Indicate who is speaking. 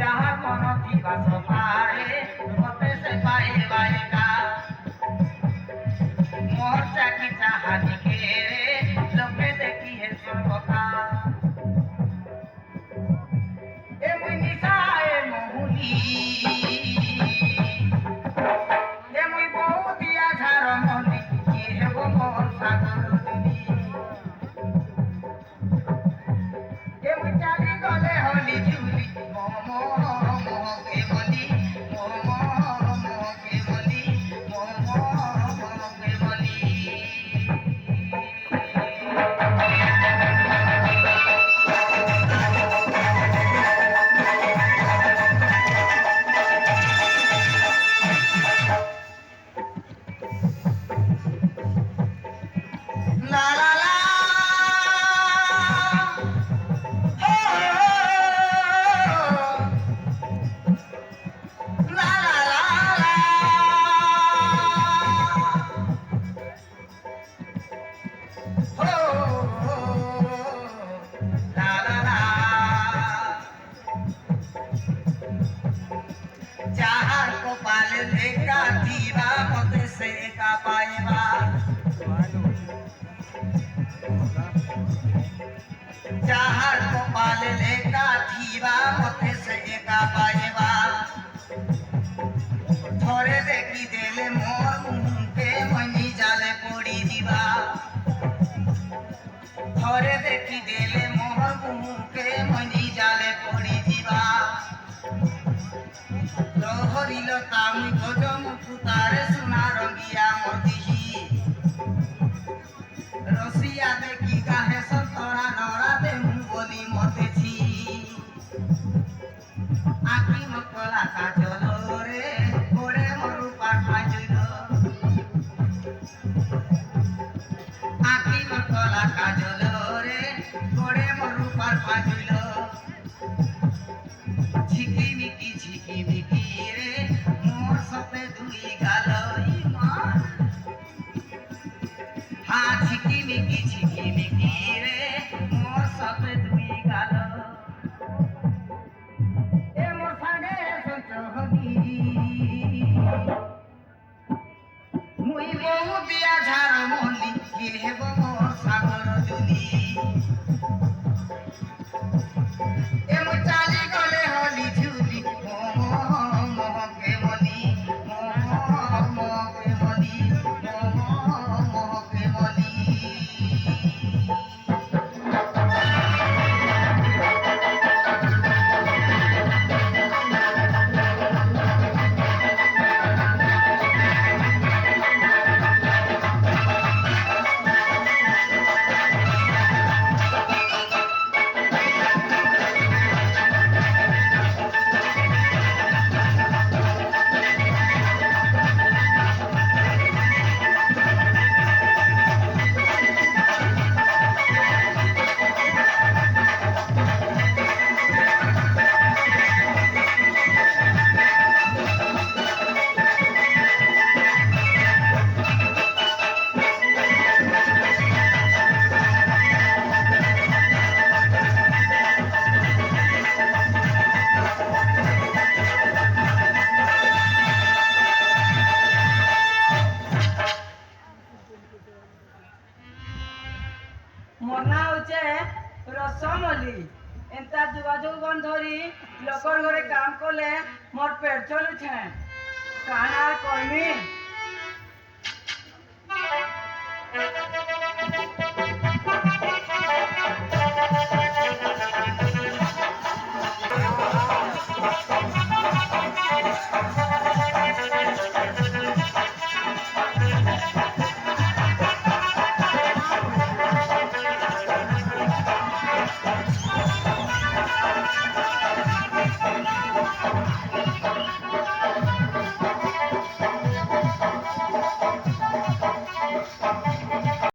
Speaker 1: जहाँ कोनो दिवस पाए होते से पाए बाएगा मोर चाकी चाहनी के लोगे देखी है सुनोका ए मुनिसा ए मोहुली ए मुई बहुत दिया झार मोली की है वो मोर सागर दुनी ए मुई चाली गले होली झूली मो मो मो के बोली मो मो मो के बोली मो मो मो के बोली ला ला ला हो ला ला ला ला हो ला ला ला चाहर को पाल लेगा जीवा मत से का पाएगा चाहर को पाल लेगा जीवा मत से का पाएगा थोड़े देखी देले मोर मुंह के मनी जाले पड़ी दीवा थोड़े देखी देले मोर मुंह के मनी जाले पड़ी दीवा लोहरिल तामी गजम पुतारे सुना रंगिया मदिही रसिया देखी काहे सतरा नरा दे बोली मतेছি आखी मकला काजल रे गोड़े मरु पाठा जइल आखी मकला काजल रे गोड़े मरु पाठा जइल झिकी मिकी रे मोर सते दुई गाल मां हाँ झिकी मिकी रे मोर सते दुई गाल ए मोर संगे संचहनी मुई बहु दिया झार मोली के हेब मोर सागर जुनी ए मो चाली गले होली झूली मो मो के बोली मो मो के बोली मो मो के बोली
Speaker 2: মনা হচ্ছে রসমলি এন্তা যোগাযোগ বন্ধরি লোকর ঘরে কাম করলে মোর পেট চলুছে কান আর কর্মী